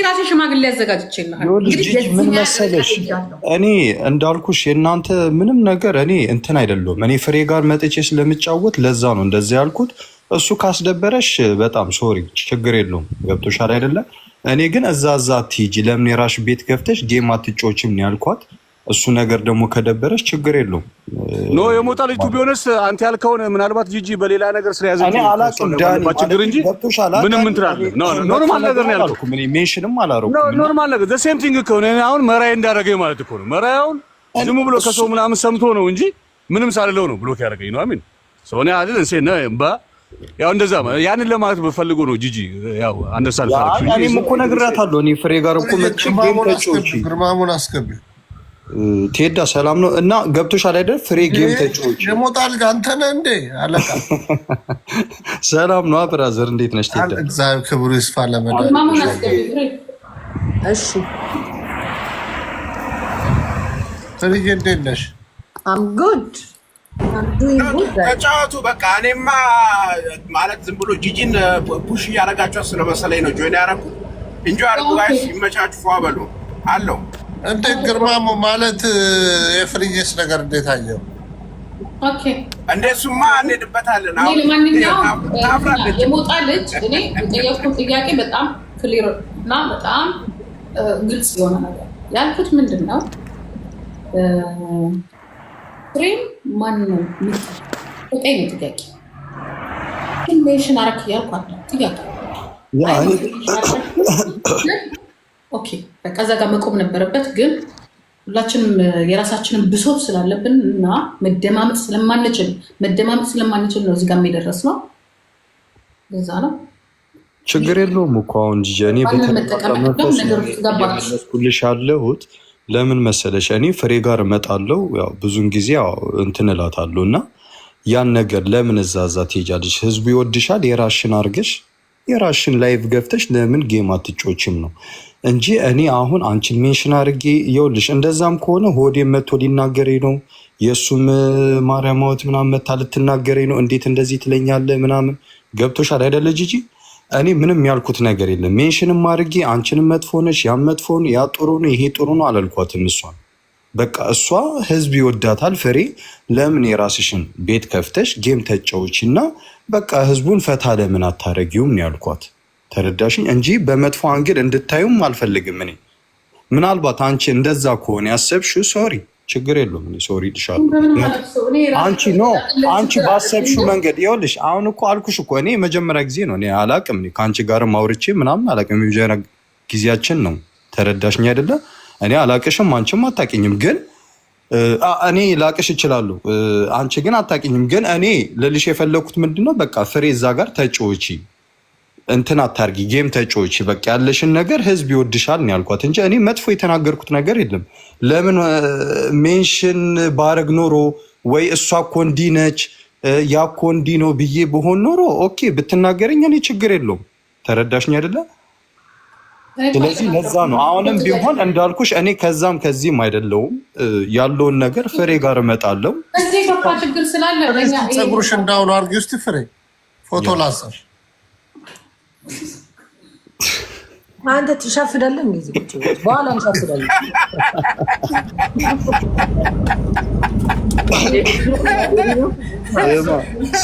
ራሴ ሽማግሌ ያዘጋጅቼልሃል። ምን መሰለሽ እኔ እንዳልኩሽ የእናንተ ምንም ነገር እኔ እንትን አይደለም። እኔ ፍሬ ጋር መጥቼ ስለምጫወት ለዛ ነው እንደዚህ ያልኩት። እሱ ካስደበረሽ በጣም ሶሪ፣ ችግር የለውም። ገብቶሻል አይደለ? እኔ ግን እዛ አትሂጂ፣ ለምን የራሽ ቤት ከፍተሽ ጌም አትጫወችም ነው ያልኳት። እሱ ነገር ደግሞ ከደበረሽ ችግር የለውም። ኖ የሞጣ ልጅ ቢሆንስ አንተ ያልከውን ምናልባት ጂጂ በሌላ ነገር ስለያዘች እኔ አላውቅም ዳኒ ችግር እንጂ ምንም እንትን አለ። ኖ ኖርማል ነገር ነው ያልኩት። ምን ሜንሽንም አላረኩም። ኖ ኖርማል ነገር ዘ ሴም ቲንግ ከሆነ አሁን መራይ እንዳደረገኝ ማለት እኮ ነው። መራያውን ዝም ብሎ ከሰው ምናምን ሰምቶ ነው እንጂ ምንም ሳልለው ነው ብሎክ ያደረገኝ ነው። አሚን ሶኔ አይደል እንሴ ነው ያው እንደዛ ያንን ለማለት በፈልጎ ነው ጂጂ ያው አንደርሳል ካረክሽ። እኔም እኮ ነግራታለሁ። እኔ ፍሬ ጋር እኮ መጥቼ ጌም ተጫውቼ ግርማሙን አስገቢ ቴዳ ሰላም ነው እና ገብቶሻል አይደል? ፍሬ ጌም ተጫውቼ የሞጣል አንተ ነህ እንዴ አለቃ? ሰላም ነው ብራዘር፣ እንዴት ነሽ ቴዳ? እግዚአብሔር ክብሩ ይስፋ ለመዳን። ግርማሙን አስገቢ ፍሬ። እሺ ፍሬ እንዴት ነሽ? I'm good. ተጫወቱ በቃ። እኔማ ማለት ዝም ብሎ ጂጂን ፑሽ እያደረጋቸው ስለመሰለኝ ነው ጆይን ያደረኩት። እንጆ አድርጉ ጋይስ፣ ይመቻችሁ፣ ፏ በሉ አለው። እንዴት ግርማሙ ማለት የፍሬዬስ ነገር እንዴት አየው? ኦኬ እንደሱማ እንሄድበታለን። አሁን ለማንኛውም የሞጣ ልጅ እኔ የጠየኩት ጥያቄ በጣም ክሊር እና በጣም ግልጽ የሆነ ነገር ያልኩት ምንድን ነው ፍሬም ማን ነው በቀኝ ነው ጥያቄ ኢንቬሽን አረክ ያልኳት ጥያቄ ኦኬ በቃ እዛ ጋር መቆም ነበረበት። ግን ሁላችንም የራሳችንን ብሶት ስላለብን እና መደማመጥ ስለማንችል ነው እዚህ ጋር የደረስነው። ለዛ ነው ችግር የለውም እኮ አሁን ጂጂ እኔ በተመለስኩልሽ ያለሁት ለምን መሰለሽ እኔ ፍሬ ጋር እመጣለሁ ያው ብዙን ጊዜ እንትን እላታለሁ እና ያን ነገር ለምን እዛዛ ትሄጃለሽ? ህዝቡ ይወድሻል። የራሽን አርገሽ የራሽን ላይቭ ገፍተሽ ለምን ጌም አትጮችም ነው እንጂ እኔ አሁን አንቺን ሜንሽን አርጌ ይኸውልሽ፣ እንደዛም ከሆነ ሆዴም መጥቶ ሊናገረኝ ነው። የእሱም ማርያማወት ምናምን መታ ልትናገረኝ ነው። እንዴት እንደዚህ ትለኛለህ ምናምን ገብቶሻል አይደለ ጂጂ? እኔ ምንም ያልኩት ነገር የለም። ሜንሽንም አድርጌ አንቺንም መጥፎ ነሽ፣ ያ መጥፎ ነው፣ ያ ጥሩ ነው፣ ይሄ ጥሩ ነው አላልኳትም። እሷን በቃ እሷ ህዝብ ይወዳታል። ፍሬ ለምን የራስሽን ቤት ከፍተሽ ጌም ተጫዎች እና በቃ ህዝቡን ፈታ ለምን አታረጊውም ነው ያልኳት። ተረዳሽኝ? እንጂ በመጥፎ አንግል እንድታዩም አልፈልግም። እኔ ምናልባት አንቺ እንደዛ ከሆነ ያሰብሽው ሶሪ ችግር የለውም። እኔ ሶሪ ልሻለሁ። አንቺ ባሰብሽው መንገድ ይኸውልሽ፣ አሁን እኮ አልኩሽ እኮ እኔ የመጀመሪያ ጊዜ ነው። እኔ አላቅም፣ ከአንቺ ጋርም አውርቼ ምናምን አላቅም። የመጀመሪያ ጊዜያችን ነው። ተረዳሽኝ አይደለ? እኔ አላቅሽም፣ አንቺም አታቂኝም። ግን እኔ ላቅሽ እችላለሁ፣ አንቺ ግን አታቂኝም። ግን እኔ ልልሽ የፈለኩት ምንድነው በቃ ፍሬ እዛ ጋር ተጫወቺ፣ እንትን አታርጊ፣ ጌም ተጫወቺ። በቃ ያለሽን ነገር ህዝብ ይወድሻል ነው ያልኳት እንጂ እኔ መጥፎ የተናገርኩት ነገር የለም። ለምን ሜንሽን ባረግ ኖሮ ወይ እሷ እኮ እንዲህ ነች ያ እኮ እንዲህ ነው ብዬ በሆን ኖሮ ኦኬ ብትናገረኝ እኔ ችግር የለውም። ተረዳሽኝ አይደለ? ስለዚህ ለዛ ነው አሁንም ቢሆን እንዳልኩሽ እኔ ከዛም ከዚህም አይደለውም። ያለውን ነገር ፍሬ ጋር እመጣለሁ። ፀጉርሽ እንዳውሉ አድርጊ ውስጥ ፍሬ ፎቶ ላሳሽ አንተ ትሻፍዳለህ እንዴ? በኋላ እንሻፍዳለን።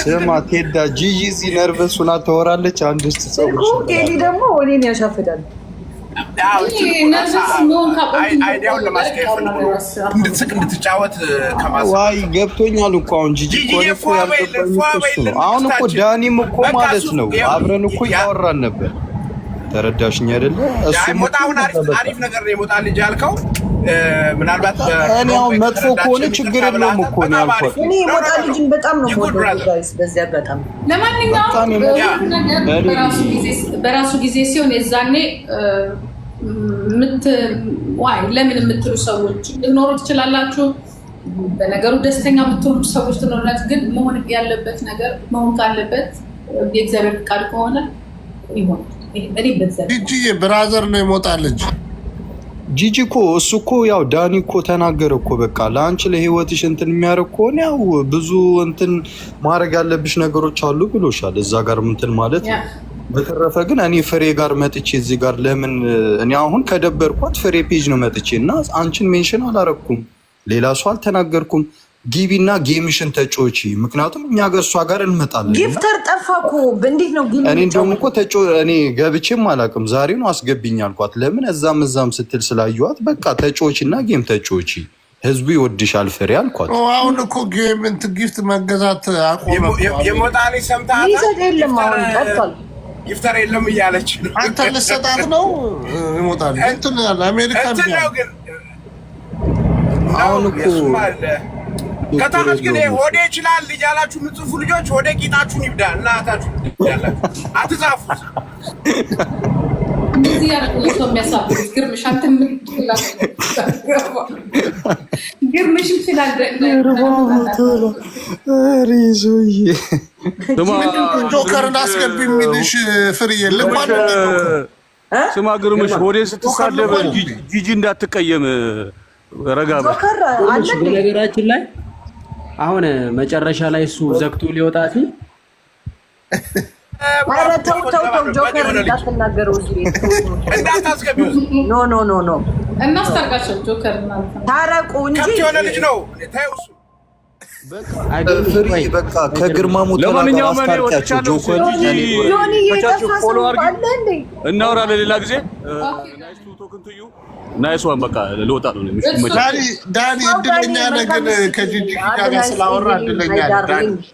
ስማ ቴዳ ጂጂ እዚህ ነርቨስ ሆና ታወራለች። አንድ ውስጥ ፀጉርሽ ጌሊ ደግሞ እኔን ያሻፍዳል። አይዲያውን ለማስቀየር እንድትስቅ እንድትጫወት ዋይ ገብቶኛል እኮ አሁን ጂጂ እኮ ያልገባኝ እሱ ነው። አሁን እኮ ዳኒም እኮ ማለት ነው አብረን እኮ እያወራን ነበር። ተረዳሽኝ አይደለ? እሱ ሞጣውን አሪፍ ነገር ነው የሞጣ ልጅ ያልከው። ምናልባት እኔ አሁን መጥፎ ከሆነ ችግር የለውም እኮ ነው ያልኩት። እኔ ሞጣ ልጅን በጣም ነው የምወደው ጋይስ። በዚያ በጣም ለማንኛውም በራሱ ጊዜ ሲሆን የዛኔ ለምን የምትሉ ሰዎች ልኖሩ ትችላላችሁ። በነገሩ ደስተኛ የምትሆኑ ሰዎች ትኖራላችሁ። ግን መሆን ያለበት ነገር መሆን ካለበት የእግዚአብሔር ቃል ከሆነ ይሆናል። ጂጂ ብራዘር ነው የሞጣ ልጅ። ጂጂ እኮ እሱ እኮ ያው ዳኒ እኮ ተናገረ እኮ በቃ ለአንቺ ለህይወትሽ እንትን የሚያደርግ ከሆነ ያው ብዙ እንትን ማድረግ ያለብሽ ነገሮች አሉ ብሎሻል። እዛ ጋር እንትን ማለት በተረፈ ግን እኔ ፍሬ ጋር መጥቼ እዚህ ጋር ለምን እኔ አሁን ከደበርኳት ፍሬ ፔጅ ነው መጥቼ እና አንቺን ሜንሽን አላረኩም፣ ሌላ ሰው አልተናገርኩም። ጊቢና ጌምሽን ተጫወቺ፣ ምክንያቱም እኛ ጋር እሷ ጋር እንመጣለን። ጊፍተር ጠፋኩ። እንዴት ነው ጊሚ? እኔ እንደውም እኮ እኔ ገብቼም አላውቅም። ዛሬ ነው አስገብኝ አልኳት። ለምን እዛም ስትል ስላየኋት በቃ ተጫወቺና ጌም ተጫወቺ፣ ህዝቡ ይወድሻል ፍሬ አልኳት። አሁን እኮ ጌም እንትን ጊፍት መገዛት አቆመ። የሞጣሊ ሰምተሃል? ይሰጥ የለም አሁን ጠጥቷል። ይፍጠር የለም እያለች ነው። አንተ ልሰጣት ነው ይሞጣል እንትን ያለ አሜሪካ እንትን ነው ግን አሁን እኮ ከታች ግን ሆዴ ይችላል ልጅ ያላችሁ ምጽፉ ልጆች ሆዴ ቂጣችሁን ይብዳ እናታችሁ ያላችሁ አትጻፉ። እዚህ ያለው ሰው የሚያሳብቅ ግርምሽ አንተ ምን ትላለህ? ግርምሽ ይችላል ጆከርን አስገቢ የሚልሽ ፍሬ የለም ማለት ነው። ስማ ግርምሽ ሆዴ ስትሳደብ ጂጂ እንዳትቀየም ረጋ በል። ነገራችን ላይ አሁን መጨረሻ ላይ እሱ ዘግቶ ሊወጣ ሲል ኧረ ተው ጆከር እንዳትናገረው እዚህ እንዳታስገቢው። ኖ እናስታርቃቸው። ጆከር ማለት ነው ታረቁ እንጂ ከብት የሆነ ልጅ ነው። ታዩ እሱ ፍሬ በቃ ከግርማ ሙተላ ጋር አስታርቂያቸው። ጆከር ዮኒ የጠፋ ሰው አለ እንዴ? እናወራለን ሌላ ጊዜ። ናይስዋን በቃ ልወጣ ነው። ዳኒ እድለኛ ነህ ግን ከጂጂ ጋር ስላወራ እድለኛ ነህ።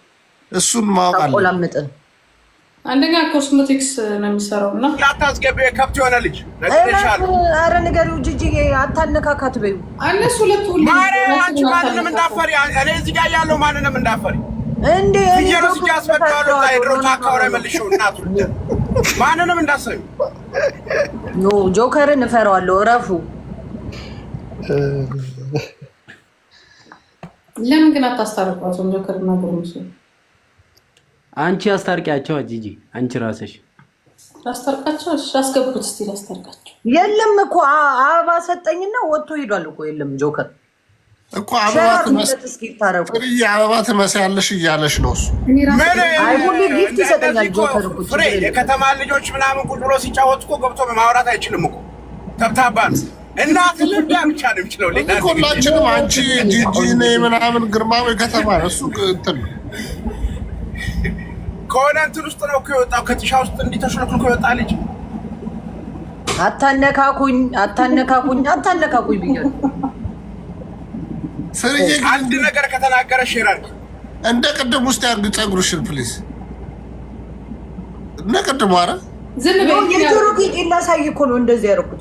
እሱን ማወቅ አለ። አንደኛ ኮስሞቲክስ ነው የሚሰራው እና እንዳታስገቢው የከብት የሆነ ልጅ ነግሬሻለሁ። ኧረ ንገሪው ጂጂ አታነካካት በይው። እነሱ ሁለቱ አንቺ ማንንም እንዳፈሪ እኔ እዚህ ጋር ያለው ማንንም እንዳፈሪ እንዴ ፍየሩ እዚህ ያስፈታለሁ። አይድሮ ታካውራ መልሽው እናቱ ማንንም እንዳሰዩ ኖ ጆከርን እፈራዋለሁ። እረፉ። ለምን ግን አታስታርቋቸው? ጆከር እና ግርምሽ አንቺ አስታርቂያቸው። ጂጂ አንቺ ራስሽ አስታርቃቸው። እሺ አስገቡት እስቲ ላስታርቃቸው። የለም እኮ አበባ ሰጠኝና ወጥቶ ሄዷል እኮ። የለም ጆከር እኮ አበባ ትመስያለሽ እያለሽ ነው እሱ። አይ ሁሌ ጊፍት ይሰጠኛል ጆከር እኮ። ፍሬ የከተማ ልጆች ምናምን ቁጭ ብሎ ሲጫወቱ እኮ ገብቶ ማውራት አይችልም እኮ ተብታባ እናት ልዳ ብቻ ነው የሚችለው። ሁላችንም አንቺ ጂጂ ነይ ምናምን ግርማዊ ከተማ እሱ እንትን ከሆነ እንትን ውስጥ ነው እኮ የወጣው ከቲሻ ውስጥ እንዲህ ተሽሎክልኮ የወጣ ልጅ። አታነካኩኝ ብያለሁ። ፍሬዬ አንድ ነገር ከተናገረ ሼራል እንደ ቅድም ውስጥ ያርግ ጸጉርሽን ፕሊዝ። እንደ ቅድም ኧረ ዝም በይ። የጆሮ ጌጥ ላሳይ እኮ ነው እንደዚህ ያደረኩት።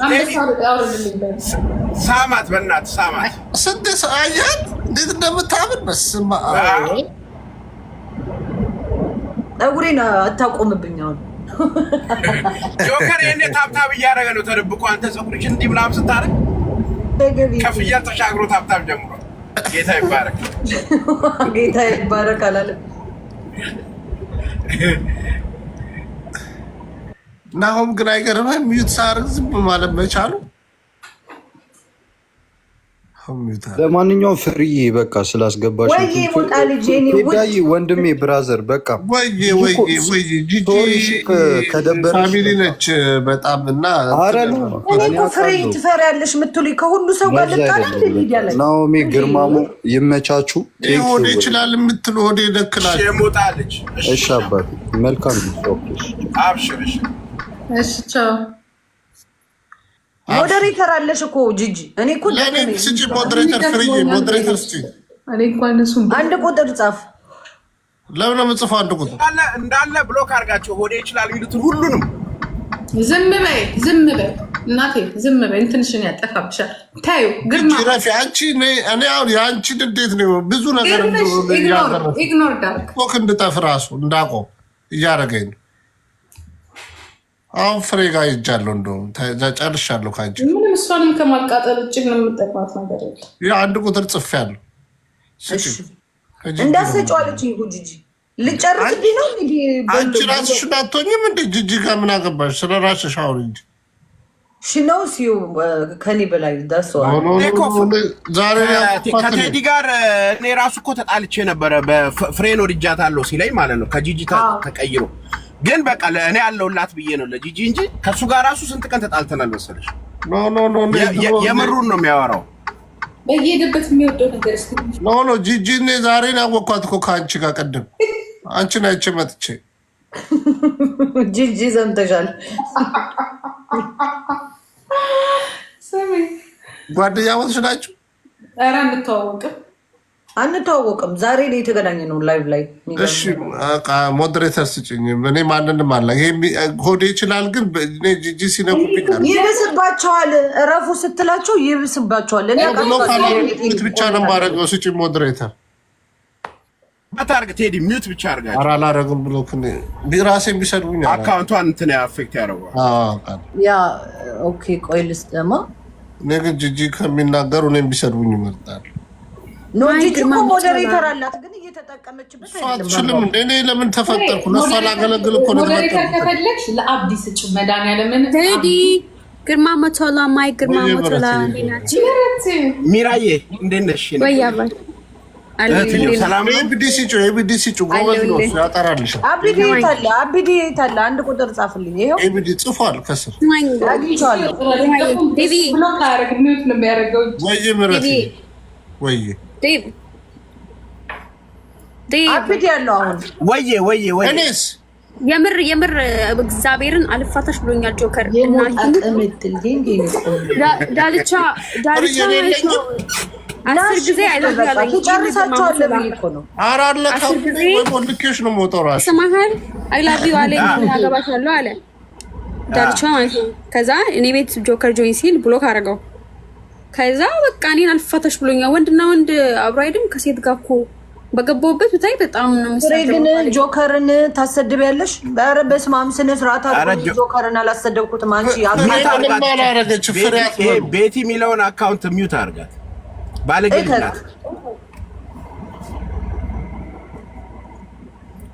ሳማት በእናትህ ሳማት። ስንት አያት እንዴት እንደምታምር በስመ አብ። ፀጉሬን አታቆምብኝ አሁን። ጆከር የኔ ታብታብ እያደረገ ነው ተደብቆ። አንተ ፀጉርሽ እንዲህ ምናምን ስታደርግ ከፍያል ተሻግሮ ታብታብ ጀምሯል። ጌታ ይባረክ፣ ጌታ ይባረክ አላለም። ናሆም ግን አይገርምህም? ሚዩት ሳርግ ዝም ማለት መቻሉ። ለማንኛውም ፍርዬ በቃ ስላስገባሽ ወንድሜ ብራዘር በቃ ከደበረሽ ፋሚሊ ነች በጣም እና ፍሬ ትፈሪያለሽ የምትሉኝ ከሁሉ ሰው ጋር ልጣላ ናኦሚ ግርማሙ ይመቻችሁ። ሆዴ ይችላል የምትሉ ሆዴ ደክላል ሞጣለች። እሺ አባቴ መልካም አብሽርሽ። እሺ ቻው። ሞዴሬተር አለሽ እኮ ጂጂ። እኔ እኮ ለኔ ስጪ ሞዴሬተር ፍሪዬ ሞዴሬተር ስጪ። እኔ እንኳን እሱ አንድ ቁጥር ጻፍ። ለምን ነው የምጽፈው? አንድ ቁጥር እንዳለ ብሎክ አድርጋቸው። ሆዴ ይችላል የሚሉትን ሁሉንም ዝም በይ እናቴ ዝም በይ። እንትንሽን ያጠፋብሻል። ታዩ ግርማ ረፊ አንቺ እኔ አሁን የአንቺን እንዴት ነው ብዙ ነገር ኢግኖር ዳርክ ቶክ እንድጠፍ ራሱ እንዳቆም እያደረገኝ ነው። አሁን ፍሬ ጋር ይጃለሁ እንደውም ጨርሻለሁ። ካንቺ ምንም እሷንም ከማቃጠል ውጭ ነው የምጠቅማት ነገር የለም። ያ አንድ ቁጥር ጽፌያለሁ። እንዳሰጫዋለች ይሁን ጂጂ ልጨርስብኝ ነው እንግዲህ። አንቺ ራስሽ እንዳትሆኝም እንደ ጂጂ ጋር ምን አገባሽ? ስለ ራስሽ አውሪ እንጂ ሽነው ሲዩ ከኔ በላይ ዛሬ ከቴዲ ጋር እኔ ራሱ እኮ ተጣልቼ ነበረ። በፍሬን ወድጃታለሁ ሲለኝ ማለት ነው ከጂጂ ተቀይሮ ግን በቃ ለእኔ ያለውላት ብዬ ነው ለጂጂ እንጂ ከሱ ጋር ራሱ ስንት ቀን ተጣልተናል መሰለሽ። የምሩን ነው የሚያወራው። በየሄደበት የሚወደው ነገር እስኪ ኖ ጂጂ እኔ ዛሬ ነው ያወቅኳት እኮ ከአንቺ ጋር ቀደም አንቺን አይቼ መጥቼ ጂጂ ዘምተሻል። ጓደኛሞች ናችሁ? ኧረ አንተዋወቅም። ዛሬ ላይ የተገናኘ ነው ላይቭ ላይ። እሺ ሞዴሬተር ስጭኝ። እኔ ማንንም አለ ይሄ ሆዴ ይችላል፣ ግን ጂጂ ሲነኩብኝ ይብስባቸዋል። እረፉ ስትላቸው ይብስባቸዋል። ብቻ ነው የማደርገው። ስጭኝ ሞዴሬተር አታርግ ቴዲ ሚውት ብቻ አድርጋችሁ። ኧረ አላደርግም ብሎ ራሴን ቢሰድቡኝ አካውንቷን እንትን አፌክት ያደርገዋል። ያ ኦኬ ቆይ ልስጥማ። እኔ ግን ጂጂ ከሚናገሩ እኔም ቢሰድቡኝ ይመርጣል። ኖ ጂጂ እኮ ሞዴሬተር አላት፣ ግን እየተጠቀመችበት አይደለም። እኔ ለምን ተፈጠርኩ? ለእሷ ላገለግል እኮ ነው። ሞዴሬተር ከፈለግሽ ለአብዲ ስጭ። መድኃኒዓለምን ቴዲ ግርማ ሞቶላ ማይ ግርማ ሞቶላ ሚራዬ እንዴት ነሽ? ኤቢዲሲ ጎበዝ ነው ያጠራልሻል። አቢዲ የታለ? አንድ ቁጥር ጻፍልኝ። ይኸው ኤቢዲ ጽፏል ከስር አግኝቼዋለሁ። ወይ ምረት ወይ አቢዲ ያለው አሁን ወይ እኔስ የምር እግዚአብሔርን አልፋታሽ ብሎኛል ጆከር እና ዳልቻ 10 ጊዜ አይደለም ጨርሳቸዋለሁ ብዬ እኮ ነው። አራለ ከልኬሽ ነው ሞተው ራሱ ስማሃል አይ ላቭ ዩ አለ ያገባሻለሁ አለ ዳልቻ ማለት ነው። ከዛ እኔ ቤት ጆከር ጆይን ሲል ብሎክ አደረገው። ከዛ በቃ እኔን አልፋታሽ ብሎኛል። ወንድና ወንድ አብሮ አይደለም ከሴት ጋር እኮ በገባሁበት ብታይ በጣም ነው የሚሰደው። ግን ጆከርን ታሰድቢያለሽ? ኧረ በስመ አብ ስነ ስርዓት አድርጎ ጆከርን አላሰደብኩትም። አንቺ ቤቲ የሚለውን አካውንት ሚውት አድርጋት። ባለጌነት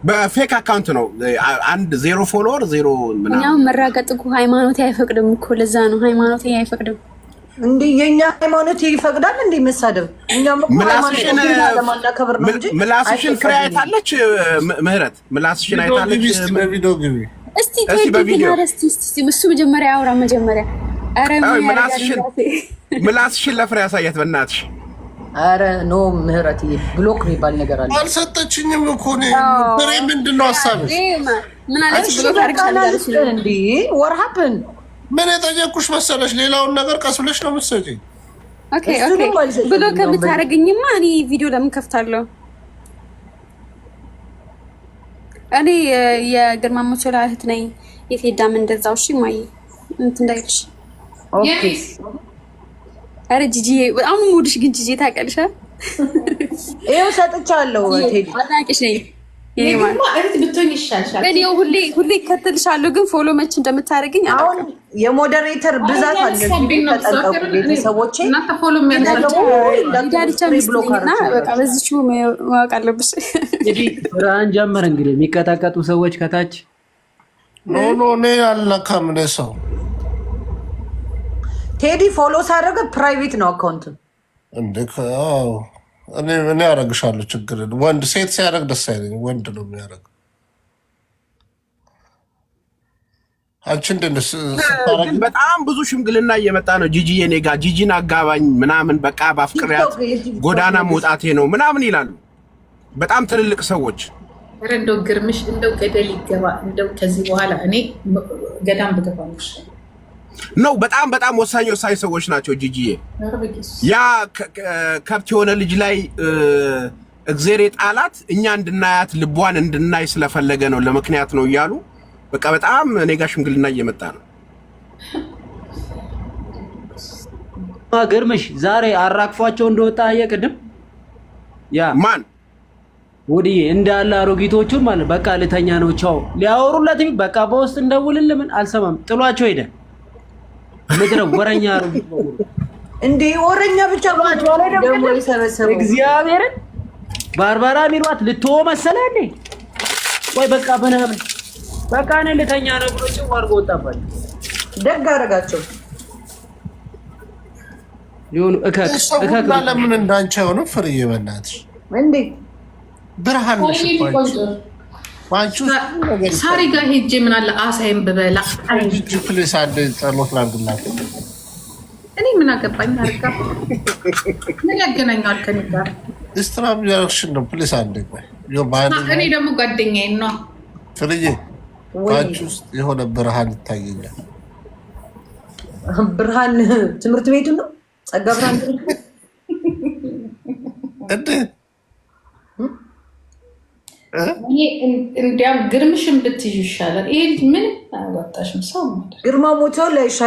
በፌክ አካውንት ነው። 0 ፎሎወር 0 ምናምን። ያው መራገጥ እኮ ሃይማኖቴ አይፈቅድም እኮ ለዛ ነው ሃይማኖቴ አይፈቅድም። እንዴ የኛ ሃይማኖት ይፈቅዳል እንዴ መሳደብ? እኛም እኮ ሃይማኖታችንን ለማናከብር ነው እንጂ። ምላስሽን ፍሬ አይታለች ምህረት ምላስሽን አይታለች። በቪዲዮ ግቢ እስቲ በቪዲዮ እስቲ እሱ መጀመሪያ ያውራ መጀመሪያ። አረ ምላስሽን ለፍሬ ያሳያት በእናትሽ። አረ ኖ ምህረት ብሎክ የሚባል ነገር አለ። አልሰጠችኝም እኮ ነው። ፍሬ ምንድነው ሐሳብሽ? ምን አለች? ብሎክ አድርጋለች እንዴ what happened? ምን የጠየኩሽ መሰለሽ? ሌላውን ነገር ቀስ ብለሽ ነው የምትሰጪኝ። ኦኬ ብሎ ከምታረግኝማ እኔ ቪዲዮ ለምን ከፍታለሁ? እኔ የግርማ ሞቶላ እህት ነኝ። የቴዳም እንደዛው። እሺ ማይ እንትን እንዳይልሽ። ኦኬ አረ ጂጂ በጣም ሙድሽ ግን ጂጂ ታውቂያለሽ? ይኸው ሰጥቻለሁ። ቴዲ አላውቅሽ ነኝ። እህት ብትሆኝ ይሻልሻል። እኔ ሁሌ እከተልሻለሁ፣ ግን ፎሎ መች እንደምታደርገኝ አሁን የሞዴሬተር ብዛት አለ። ተጠንቀቁ ቤተሰቦቼ። እናንተ ፎሎ የሚያደርጋችሁ ዳልቻ ሚስጥኝና በቃ በዚቹ ማወቅ አለብሽ። እንግዲህ ብርሃን ጀመር። እንግዲህ የሚቀጣቀጡ ሰዎች ከታች ኖ እኔ አልነካም። ሰው ቴዲ ፎሎ ሳደረገ ፕራይቬት ነው አካውንት እንዴ? እኔ ያደርግሻለሁ። ችግር ወንድ ሴት ሲያደርግ ደስ አይለኝም። ወንድ ነው የሚያደርግ። አንቺ እንደነስ በጣም ብዙ ሽምግልና እየመጣ ነው። ጂጂ የኔ ጋር ጂጂን አጋባኝ ምናምን በቃ ባፍቅሪያት ጎዳና መውጣቴ ነው ምናምን ይላሉ በጣም ትልልቅ ሰዎች። ኧረ እንደው ግርምሽ እንደው ገደል ይገባ። እንደው ከዚህ በኋላ እኔ ገዳም ብገባ ነው ነው። በጣም ወሳኝ ሰዎች ናቸው። ጂጂዬ ያ ከብት የሆነ ልጅ ላይ እግዜር ጣላት እኛ እንድናያት ልቧን እንድናይ ስለፈለገ ነው ለምክንያት ነው እያሉ በቃ በጣም እኔ ጋር ሽምግልና እየመጣ ነው። ግርምሽ ዛሬ አራክፏቸው እንደወጣ አየቅድም ያ ማን ወዲህ እንዳለ አሮጊቶቹን ማለት በቃ ልተኛ ነው ቻው ሊያወሩለት በቃ በውስጥ እንደውልል ምን አልሰማም ጥሏቸው ሄደ። ምድረ ወረኛ አሮጊት ነው እንዴ? ወረኛ ብቻ ባለው ላይ ደግሞ ይሰበሰበው እግዚአብሔርን ባርባራ ሚሏት ልትወ መሰለ እንዴ? ወይ በቃ በናምን በቃ እኔ ልተኛ ነው ብሎ ጭው አድርጎ ወጣባል። ደግ አደረጋቸው። ይሁን እከክ ለምን እንዳንቺ ሆነ ፍርዬ በእናትሽ እንዴ? ብርሃን ነሽ ሳሪ ጋር ሄጄ ምን አለ አሳይም ብበላ ፕሊስ አንድ ጸሎት ላድርግላት። እኔ ምን አገባኝ? አርጋ ምን ያገናኛል ከኔ ጋር? ስትራም ያርሽን ነው። ፕሊስ አንድ ቆይ። እኔ ደግሞ ጓደኛዬ ነው ፍርዬ። ባንቺ ውስጥ የሆነ ብርሃን ይታየኛል። ብርሃን ትምህርት ቤቱ ነው ጸጋ ብርሃን እንዴ? እንዲያም ግርምሽን ብትይዥ ይሻላል። ይሄ ምን አወጣሽም ሰው ግርማ ሞተው ላይ